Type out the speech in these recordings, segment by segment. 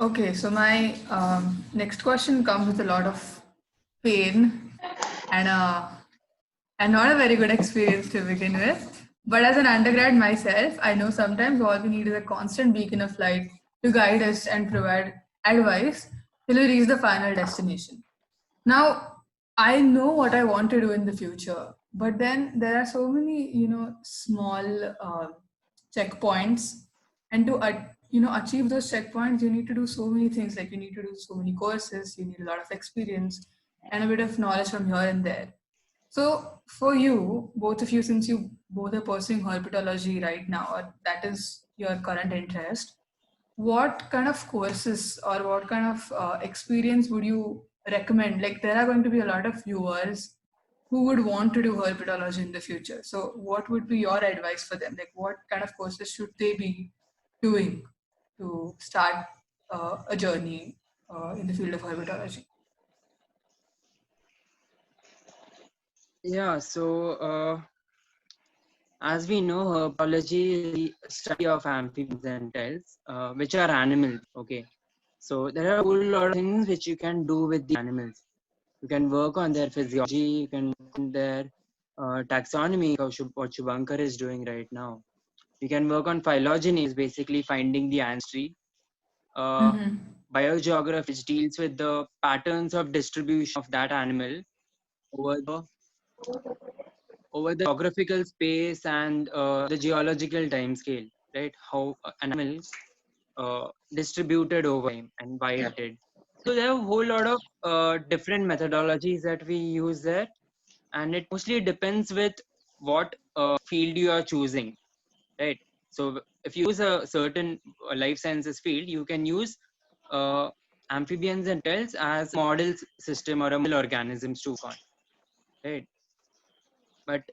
Okay, so my next question comes with a lot of pain and not a very good experience to begin with. But as an undergrad myself, I know sometimes all we need is a constant beacon of light to guide us and provide advice till we reach the final destination. Now, I know what I want to do in the future, but then there are so many, small checkpoints, and to achieve those checkpoints, you need to do so many things. Like you need to do so many courses, you need a lot of experience and a bit of knowledge from here and there. So, for you, both of you, since you both are pursuing herpetology right now, or that is your current interest, what kind of courses or what kind of experience would you recommend? Like, there are going to be a lot of viewers who would want to do herpetology in the future. So, what would be your advice for them? Like, what kind of courses should they be doing to start a journey in the field of herpetology? Yeah, as we know, herpetology is the study of amphibians and reptiles, which are animals. Okay, so there are a whole lot of things which you can do with the animals. You can work on their physiology, you can work on their taxonomy, what Shubhankar is doing right now. You can work on phylogeny, is basically finding the ancestry. Mm-hmm. Biogeography, which deals with the patterns of distribution of that animal over the geographical space and the geological time scale, right? How animals distributed over time and why it did. So there are a whole lot of different methodologies that we use there, and it mostly depends with what field you are choosing, right? So if you use a certain life sciences field, you can use uh, amphibians and reptiles as model system or a model organisms to work on, right? But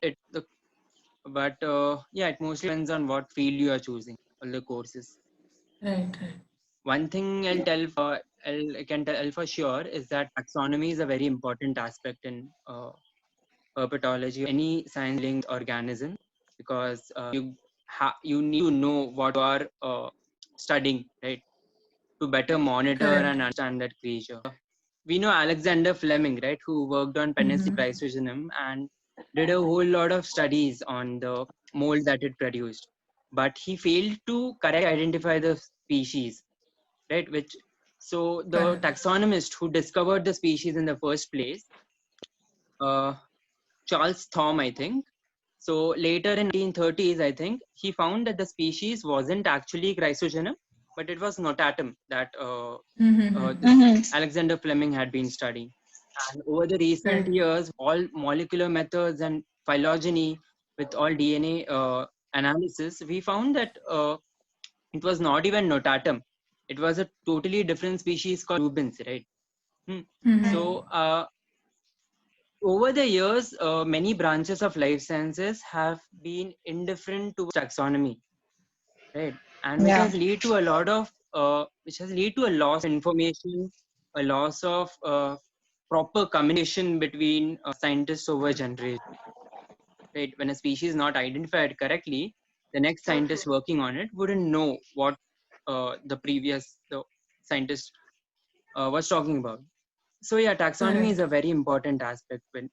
yeah, it mostly depends on what field you are choosing, all the courses. Right, right. One thing I can tell for sure is that taxonomy is a very important aspect in herpetology, any science linked organism, because you need to know what you are studying, right, to better monitor Correct. and understand that creature. We know Alexander Fleming, right, who worked on Penicillium Mm-hmm. chrysogenum and did a whole lot of studies on the mold that it produced, but he failed to correctly identify the species, right? So the Correct. taxonomist who discovered the species in the first place, uh, Charles Thom, I think. So later in 1930s, I think he found that the species wasn't actually Chrysogenum, but it was Notatum that Mm-hmm. this Alexander Fleming had been studying. And over the recent Right. years, all molecular methods and phylogeny with all DNA analysis, we found that it was not even Notatum. It was a totally different species called Rubens, right? Hmm. Mm-hmm. So over the years, many branches of life sciences have been indifferent to taxonomy, right? And which Yeah. has led to a lot of a loss of information, a loss of proper communication between scientists over generation, right? When a species is not identified correctly, the next scientist working on it wouldn't know what the scientist was talking about. So yeah, taxonomy is Correct. a very important aspect when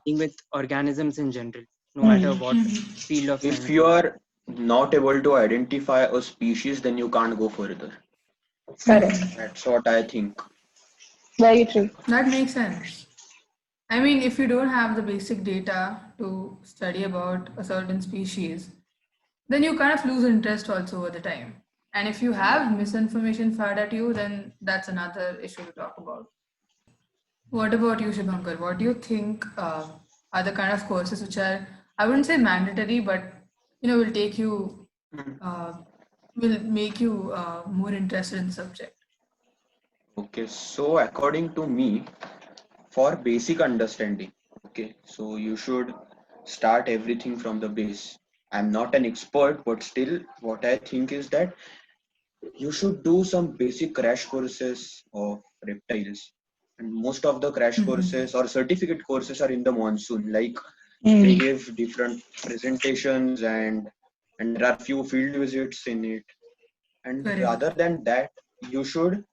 dealing with organisms in general, no matter Mm. what field of If science you it is. are not able to identify a species, then you can't go further. Correct. Mm-hmm. That's what I think. Very true. That makes sense. I mean, if you don't have the basic data to study about a certain species, then you kind of lose interest also over the time. And if you have misinformation fired at you, then that's another issue to talk about. What about you, Shubhankar? What do you think are the kind of courses which are, I wouldn't say mandatory, but will take you, uh, will make you more interested in the subject? Okay, so according to me, for basic understanding, okay, so you should start everything from the base. I'm not an expert, but still, what I think is that you should do some basic crash courses of reptiles. And most of the crash Mm-hmm. courses or certificate courses are in the monsoon. Like they Mm. give different presentations and there are few field visits in it. And Correct. rather than that, you should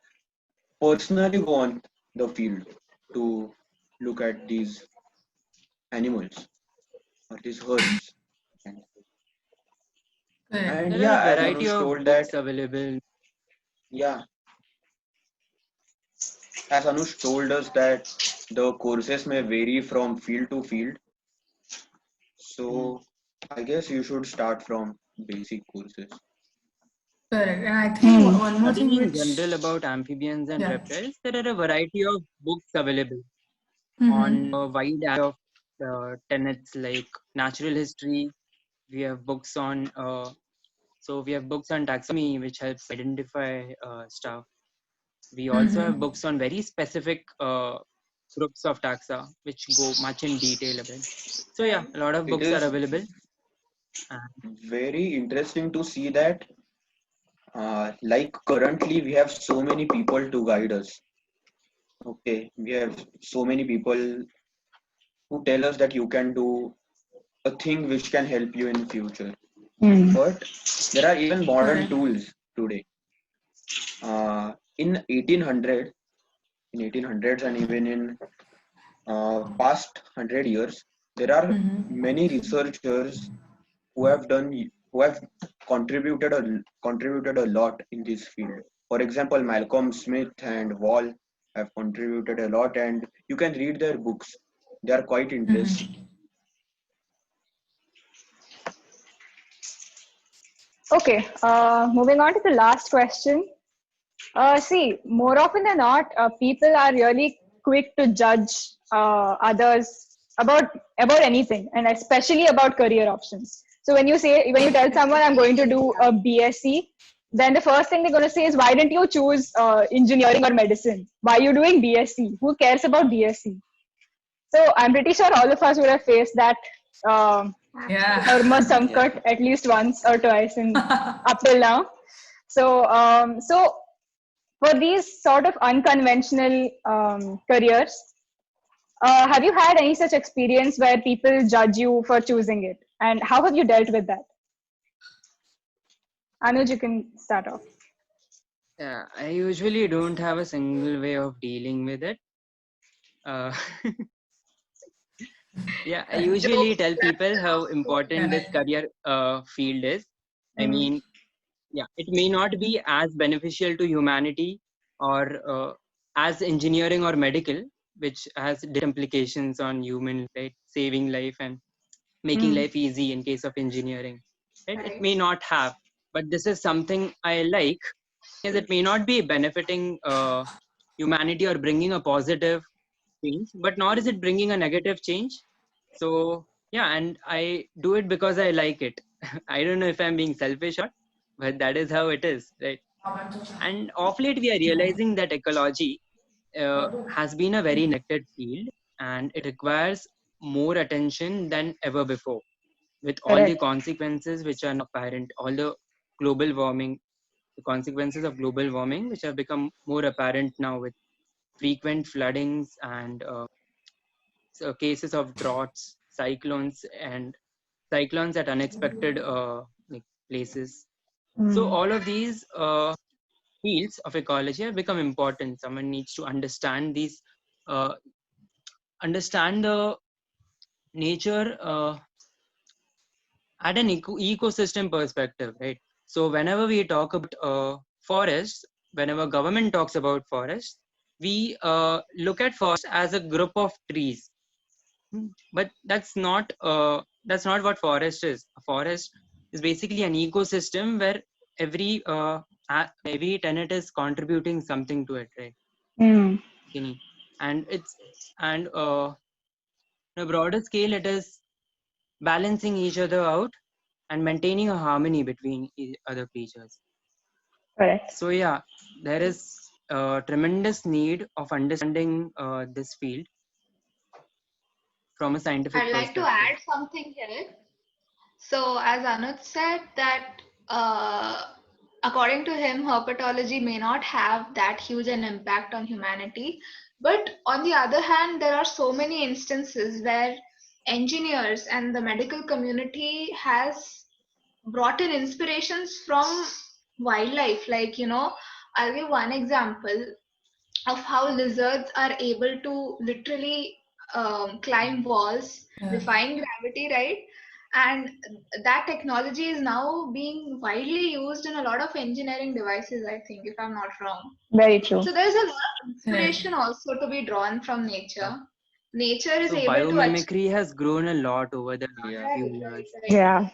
personally go on the field to look at these animals or these herds. And, Correct. and There are yeah, a as variety Anush of told that, books available. yeah, as Anush told us that the courses may vary from field to field. Mhm. So I guess you should start from basic courses. Correct. And I think Hmm. one more thing Studying in which, general about amphibians and yeah. reptiles, there are a variety of books available on Mm-hmm. a wide array of tenets like natural history. We have books on we have books on taxonomy, which helps identify stuff. We also have Mm-hmm. books on very specific groups of taxa, which go much in detail about. So yeah, a lot of It books are is available. And very interesting to see that, like currently, we have so many people to guide us. Okay, we have so many people who tell us that you can do a thing which can help you in future. Hmm. But there are even modern Correct. tools today. In 1800, in 1800s, and even in past 100 years, there are Mm-hmm. many researchers who have done who have contributed a lot in this field. For example, Malcolm Smith and Wall have contributed a lot, and you can read their books. They are quite interesting. Mm-hmm. Okay, moving on to the last question. See, more often than not, people are really quick to judge others about anything, and especially about career options. So when you tell someone I'm going to do a BSc, then the first thing they're going to say is, why didn't you choose engineering or medicine? Why are you doing BSc? Who cares about BSc? So I'm pretty sure all of us would have faced that Dharma Yeah. yeah, Sankat at least once or twice in up till now. So for these sort of unconventional careers, have you had any such experience where people judge you for choosing it? And how have you dealt with that? Anuj, you can start off. yeah. I usually don't have a single way of dealing with it. Uh, yeah, I usually tell people how important this Correct. career field is. I Mm, mean, yeah, it may not be as beneficial to humanity or as engineering or medical, which has implications on human, right? Saving life and making mm, life easy in case of engineering, right? It may not have, but this is something I like, is it may not be benefiting humanity or bringing a positive change, but nor is it bringing a negative change. So yeah, and I do it because I like it. I don't know if I'm being selfish or, but that is how it is, right? And of late, we are realizing that ecology has been a very neglected field, and it requires more attention than ever before, with all the correct. consequences which are apparent, all the global warming, the consequences of global warming, which have become more apparent now with frequent floodings and cases of droughts, cyclones at unexpected like places. So Mm, all of these fields of ecology have become important. Someone needs to understand these, uh, understand the nature at an ecosystem perspective, right? So whenever we talk about forests, whenever government talks about forests, we look at forest as a group of trees. But that's not what forest is. A forest is basically an ecosystem where every tenant is contributing something to it, right? mm, Kenny? And it's and on a broader scale, it is balancing each other out and maintaining a harmony between other creatures. correct. So yeah, there is a tremendous need of understanding this field from a scientific I'd like to perspective. add something here. So, as Anuj said, that according to him, herpetology may not have that huge an impact on humanity. But on the other hand, there are so many instances where engineers and the medical community has brought in inspirations from wildlife. Like, I'll give one example of how lizards are able to literally climb walls, Yeah. defying gravity, right? And that technology is now being widely used in a lot of engineering devices, I think, if I'm not wrong. Very true. So there's a lot of Right. inspiration also to be drawn from nature. Nature is So able to achieve. biomimicry has grown a lot over the last Yeah. few Right, right, years. right. Yeah.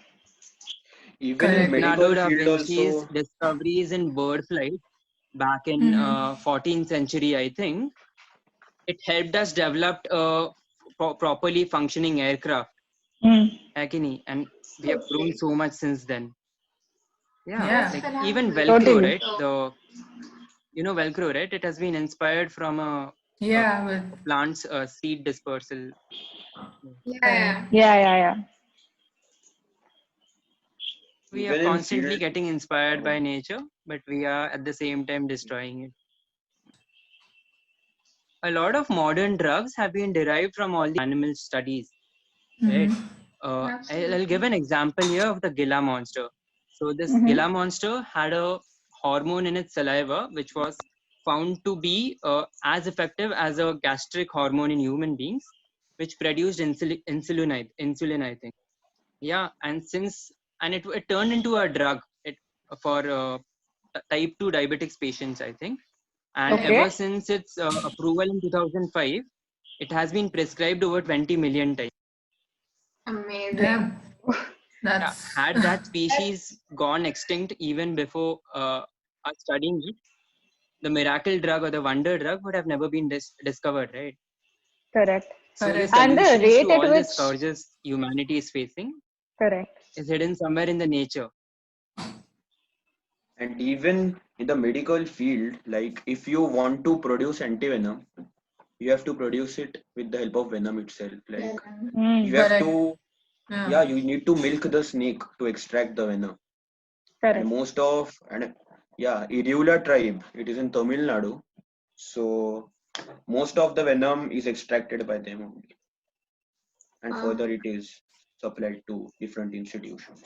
Even in Correct. Leonardo medical da field Vinci's also. discoveries in bird flight back in Mhm. 14th century, I think, it helped us develop a properly functioning aircraft, Mm. and we have grown Totally. so much since then. Yeah, Yeah. That's like even phenomenal. Velcro, Totally. right? Velcro, right? It has been inspired from a Yeah. But plant's seed dispersal. Yeah, right. yeah. Yeah. We are Even in constantly field. getting inspired by nature, but we are at the same time destroying it. A lot of modern drugs have been derived from all the animal studies, right? Mhm. I'll give an Absolutely. example here of the Gila monster. So this Mm-hmm. Gila monster had a hormone in its saliva which was found to be as effective as a gastric hormone in human beings, which produced insulin, I think. Yeah, and it turned into a drug for type 2 diabetics patients, I think. And Right. Okay. ever since its approval in 2005, it has been prescribed over 20 million times. Amazing. Damn. Yeah, That's had that species gone extinct even before us studying it, the miracle drug or the wonder drug would have never been discovered, right? Correct. So the correct. And the solutions rate to at all the which, scourges humanity is facing correct. is hidden somewhere in the nature. And even in the medical field, like if you want to produce antivenom, you have to produce it with the help of venom itself. Like you Mm. have Correct. to, Yeah. yeah, you need to milk the snake to extract the venom. And Correct. most of, and yeah, Irula tribe, it is in Tamil Nadu. So most of the venom is extracted by them only. And Wow. further it is supplied to different institutions.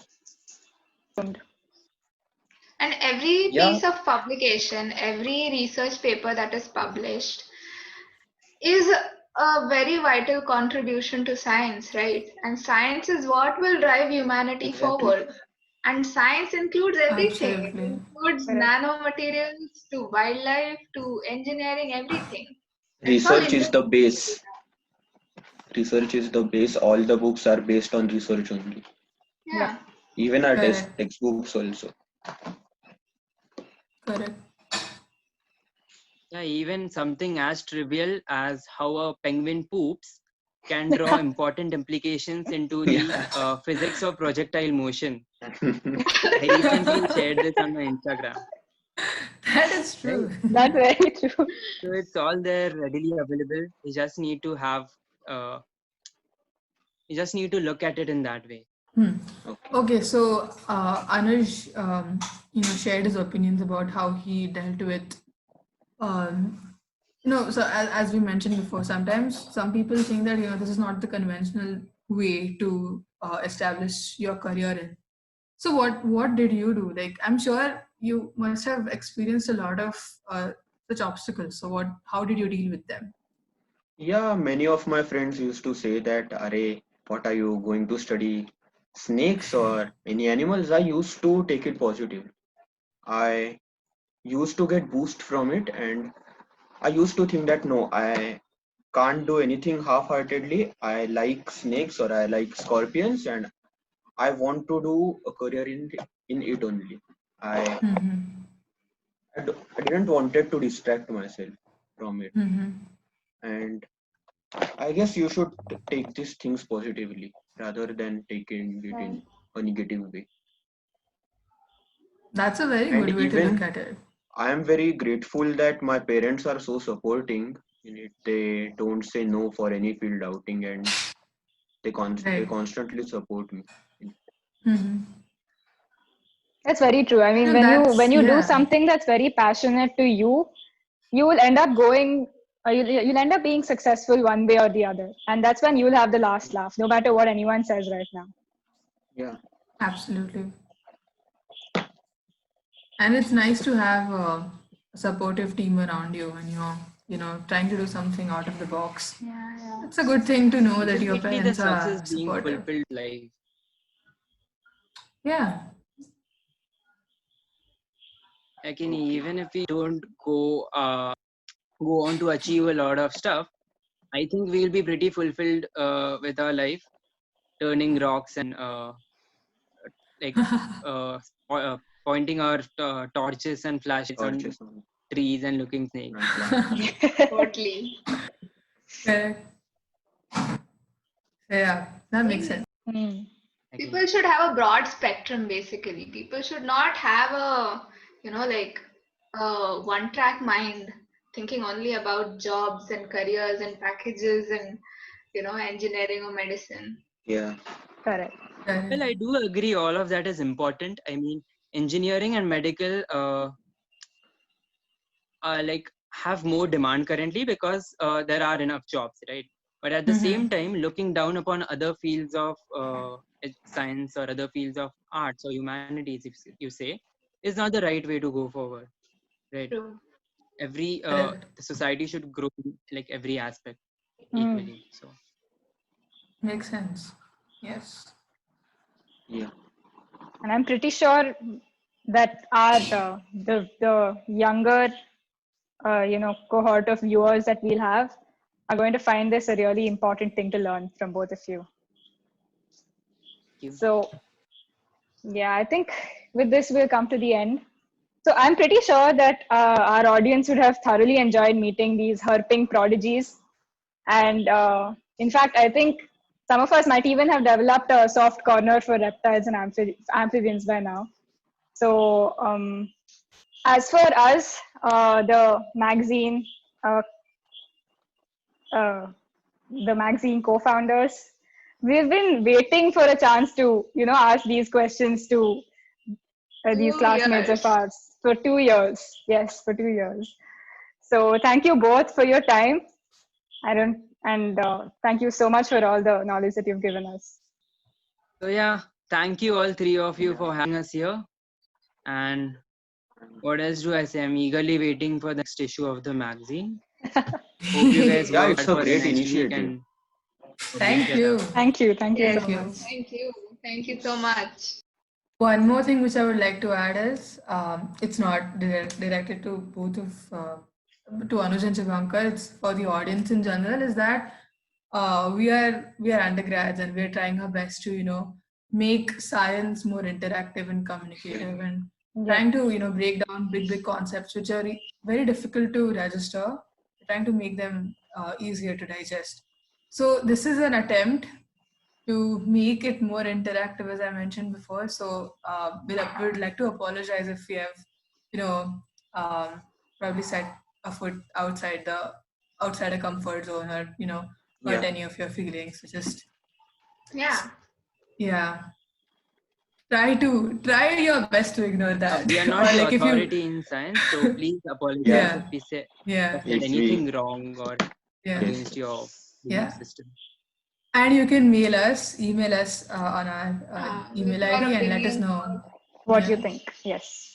And every Yeah, piece of publication, every research paper that is published is a very vital contribution to science, right? And science is what will drive humanity exactly. forward. And science includes everything. It Absolutely. includes Correct. nanomaterials to wildlife to engineering, everything. And it's all Research is the interconnected. base. Research is the base. All the books are based on research only. Yep. Yeah. Even our Correct. textbooks also. Correct. Yeah, even something as trivial as how a penguin poops can draw important implications into the Yeah. physics of projectile motion. I recently shared this on my Instagram. That is Right? true. That's very true. So it's all there readily available. Uh, you just need to look at it in that way. Okay. Okay, so Anuj, shared his opinions about how he dealt with, so as we mentioned before, sometimes some people think that, this is not the conventional way to establish your career in. So what did you do? Like, I'm sure you must have experienced a lot of such obstacles. So how did you deal with them? Yeah, many of my friends used to say that, Are, what are you going to study? Snakes or any animals? I used to take it positive. I used to get boost from it, and I used to think that no, I can't do anything half-heartedly. I like snakes or I like scorpions, and I want to do a career in it only. I Mm-hmm. I didn't wanted to distract myself from it, Mm-hmm. and I guess you should take these things positively rather than taking it Right. in a negative way. That's a very And good way to look even at it. I am very grateful that my parents are so supporting in it. They don't say no for any field outing, and they Right. constantly support me. Mm-hmm. That's very true. I mean, No, when that's you do yeah. something that's very passionate to you, you will end up going. You'll end up being successful one way or the other, and that's when you'll have the last laugh, no matter what anyone says right now. Yeah, Absolutely. And it's nice to have a supportive team around you when you're, trying to do something out of the box. Yeah. It's a good thing to know that your Ultimately, the parents success are being supportive. fulfilled life. Yeah. Like even if we don't go on to achieve a lot of stuff, I think we'll be pretty fulfilled with our life, turning rocks and like uh, pointing our torches and flashlights on Torches on trees and looking snakes. plants. Totally. Correct. Yeah, that makes sense. Hmm. People should have a broad spectrum basically. People should not have a, like a one track mind thinking only about jobs and careers and packages and, engineering or medicine. Yeah. Correct. Well, I do agree. All of that is important. I mean, engineering and medical like have more demand currently because there are enough jobs, right? But at the same time, looking down upon other fields of science or other fields of arts or humanities, if you say, is not the right way to go forward, right? True. Every Correct. the society should grow in, like every aspect Hmm. equally. So Makes sense. Yes. Yeah. And I'm pretty sure that our the younger cohort of viewers that we'll have are going to find this a really important thing to learn from both of you. you. So yeah, I think with this we'll come to the end. So I'm pretty sure that our audience would have thoroughly enjoyed meeting these herping prodigies. And in fact, I think some of us might even have developed a soft corner for reptiles and amphibians by now. So as for us, the magazine, uh, uh, the magazine co-founders, we've been waiting for a chance to, ask these questions to these 2 classmates of years. ours for 2 years. Yes, for 2 years. So thank you both for your time. And thank you so much for all the knowledge that you've given us. So yeah, thank you all three of you for having us here. And what else do I say? I'm eagerly waiting for the next issue of the magazine. Hope you guys Yeah, work it's hard a for the great next week initiative. and reach Thank it you. up. Thank you. Thank you Yes. so you. much. Thank you. Thank you so much. One more thing which I would like to add is it's not directed to both of to Anuj and Shivankar. It's for the audience in general. Is that we are undergrads and we're trying our best to make science more interactive and communicative and Yeah. trying to break down big concepts which are very difficult to register. Trying to make them easier to digest. So this is an attempt to make it more interactive, as I mentioned before. So we would like to apologize if we have, you know, probably set a foot outside a comfort zone or hurt Yeah. any of your feelings. So just Yeah. yeah, try your best to ignore that. We are Or not the like if you authority in science, so please apologize Yeah. if we say yeah said It's we. anything wrong or yeah Yes. against your belief yeah. system. And you can email us on our With email your ID and let us opinions. know. What Yeah. you think? Yes.